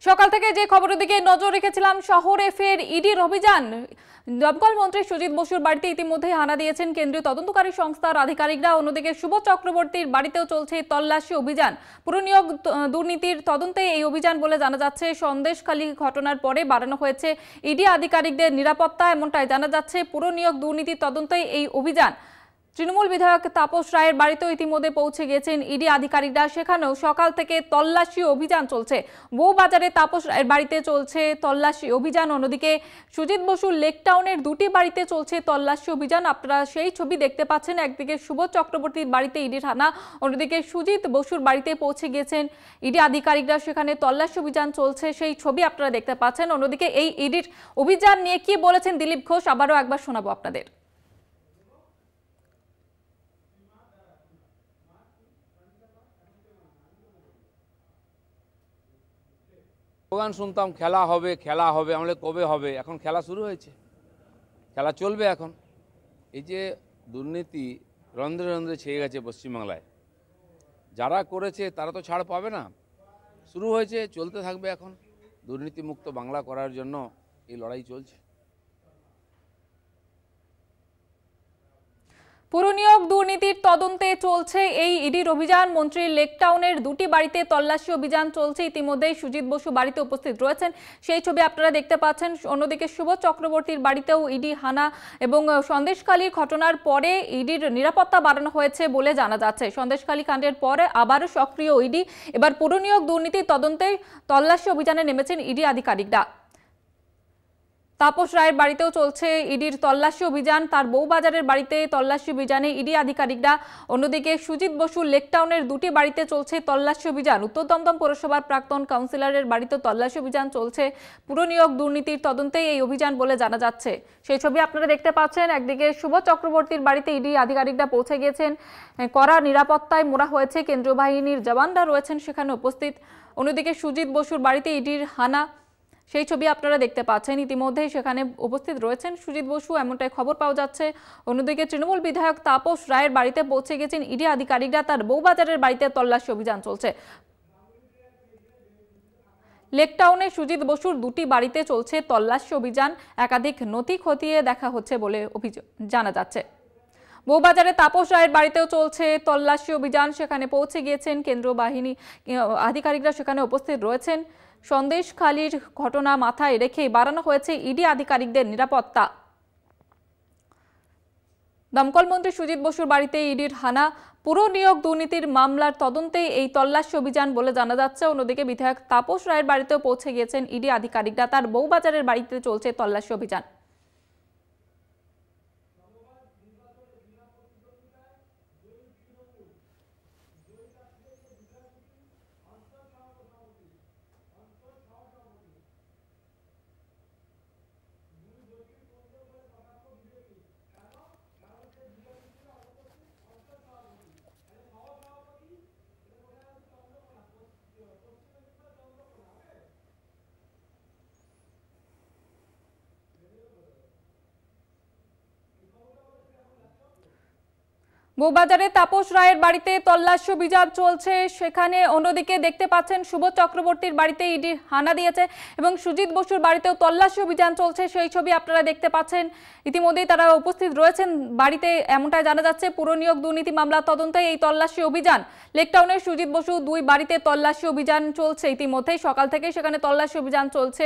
সকাল থেকে যে খবরের দিকে নজর রেখেছিলাম, শহরে ফের ইডির অভিযান। দমকল মন্ত্রী সুজিত বসুর বাড়িতে ইতিমধ্যে হানা দিয়েছেন কেন্দ্রীয় তদন্তকারী সংস্থার আধিকারিকরা। অন্যদিকে শুভ চক্রবর্তীর বাড়িতেও চলছে তল্লাশি অভিযান। পুরনিয়োগ দুর্নীতির তদন্তে এই অভিযান বলে জানা যাচ্ছে। সন্দেশখালী ঘটনার পরে বাড়ানো হয়েছে ইডি আধিকারিকদের নিরাপত্তা, এমনটাই জানা যাচ্ছে। পুরনিয়োগ দুর্নীতির তদন্তে এই অভিযান। তৃণমূল বিধায়ক তাপস রায়ের বাড়িতেও ইতিমধ্যে পৌঁছে গেছেন ইডি আধিকারিকরা। সেখানেও সকাল থেকে তল্লাশি অভিযান চলছে। বউবাজারে তাপস রায়ের বাড়িতে চলছে তল্লাশি অভিযান। অন্যদিকে সুজিত বসুর লেকটাউনের দুটি বাড়িতে চলছে তল্লাশি অভিযান। আপনারা সেই ছবি দেখতে পাচ্ছেন। একদিকে শুভ চক্রবর্তীর বাড়িতে ইডির হানা, অন্যদিকে সুজিত বসুর বাড়িতে পৌঁছে গেছেন ইডি আধিকারিকরা। সেখানে তল্লাশি অভিযান চলছে, সেই ছবি আপনারা দেখতে পাচ্ছেন। অন্যদিকে এই ইডির অভিযান নিয়ে কি বলেছেন দিলীপ ঘোষ, আবারও একবার শোনাবো আপনাদের। স্লোগান শুনতাম খেলা হবে খেলা হবে, আমাদের কবে হবে? এখন খেলা শুরু হয়েছে, খেলা চলবে এখন। এই যে দুর্নীতি রন্ধ্রে রন্ধ্রে ছেয়ে গেছে পশ্চিমবাংলায়, যারা করেছে তারা তো ছাড় পাবে না। শুরু হয়েছে, চলতে থাকবে। এখন দুর্নীতিমুক্ত বাংলা করার জন্য এই লড়াই চলছে। পুরনিয়োগ দুর্নীতির তদন্তে চলছে এই ইডির অভিযান। মন্ত্রীর লেকটাউনের দুটি বাড়িতে তল্লাশি অভিযান চলছে। ইতিমধ্যেই সুজিত বসু বাড়িতে উপস্থিত রয়েছেন, সেই ছবি আপনারা দেখতে পাচ্ছেন। অন্যদিকে শুভ চক্রবর্তীর বাড়িতেও ইডি হানা এবং সন্দেশখালীর ঘটনার পরে ইডির নিরাপত্তা বাড়ানো হয়েছে বলে জানা যাচ্ছে। সন্দেশখালী কাণ্ডের পরে আবারও সক্রিয় ইডি। এবার পুরনিয়োগ দুর্নীতির তদন্তে তল্লাশি অভিযানে নেমেছেন ইডি আধিকারিকরা। তাপস রায়ের বাড়িতেও চলছে ইডির তল্লাশি অভিযান। তার বউবাজারের বাড়িতে তল্লাশি অভিযানে ইডি আধিকারিকরা। অন্যদিকে সুজিত বসুর লেকটাউনের দুটি বাড়িতে চলছে তল্লাশি অভিযান। উত্তর দমদম পৌরসভার প্রাক্তন কাউন্সিলরের বাড়িতে তল্লাশি অভিযান চলছে। পুরনিয়োগ দুর্নীতির তদন্তে এই অভিযান বলে জানা যাচ্ছে। সেই ছবি আপনারা দেখতে পাচ্ছেন। একদিকে শুভ চক্রবর্তীর বাড়িতে ইডি আধিকারিকরা পৌঁছে গিয়েছেন। কড়া নিরাপত্তায় মোড়া হয়েছে, কেন্দ্রীয় বাহিনীর জওয়ানরা রয়েছেন সেখানে উপস্থিত। অন্যদিকে সুজিত বসুর বাড়িতে ইডির হানা, সেই ছবি আপনারা দেখতে পাচ্ছেন। ইতিমধ্যেই সেখানে উপস্থিত রয়েছেন সুজিত বসু, এমনটাই খবর পাওয়া যাচ্ছে। অন্যদিকে তৃণমূল বিধায়ক তাপস রায়ের বাড়িতে পৌঁছে গেছেন ইডি আধিকারিকরা। তার বউবাজারের বাড়িতে তল্লাশি অভিযান চলছে। লেকটাউনে সুজিত বসুর দুটি বাড়িতে চলছে তল্লাশি অভিযান। একাধিক নথি খতিয়ে দেখা হচ্ছে বলে অভিযোগ জানা যাচ্ছে। বউবাজারে তাপস রায়ের বাড়িতেও চলছে তল্লাশি অভিযান। সেখানে পৌঁছে গিয়েছেন কেন্দ্রীয় বাহিনী আধিকারিকরা, সেখানে উপস্থিত রয়েছেন। সন্দেশখালীর ঘটনা মাথায় রেখে বাড়ানো হয়েছে ইডি আধিকারিকদের নিরাপত্তা। দমকল মন্ত্রী সুজিত বসুর বাড়িতে ইডির হানা। পুরনিয়োগ দুর্নীতির মামলার তদন্তে এই তল্লাশি অভিযান বলে জানা যাচ্ছে। অন্যদিকে বিধায়ক তাপস রায়ের বাড়িতেও পৌঁছে গিয়েছেন ইডি আধিকারিকরা। তার বউবাজারের বাড়িতে চলছে তল্লাশি অভিযান। বউবাজারে তাপস রায়ের বাড়িতে তল্লাশি অভিযান চলছে। সেখানে অন্যদিকে দেখতে পাচ্ছেন শুভ চক্রবর্তীর বাড়িতে ইডি হানা দিয়েছে এবং সুজিত বসুর বাড়িতেও তল্লাশি অভিযান চলছে, সেই ছবি আপনারা দেখতে পাচ্ছেন। ইতিমধ্যেই তারা উপস্থিত রয়েছেন বাড়িতে, এমনটাই জানা যাচ্ছে। পুরনিয়োগ দুর্নীতি মামলা তদন্তে এই তল্লাশি অভিযান। লেকটাউনের সুজিত বসু দুই বাড়িতে তল্লাশি অভিযান চলছে। ইতিমধ্যেই সকাল থেকে সেখানে তল্লাশি অভিযান চলছে।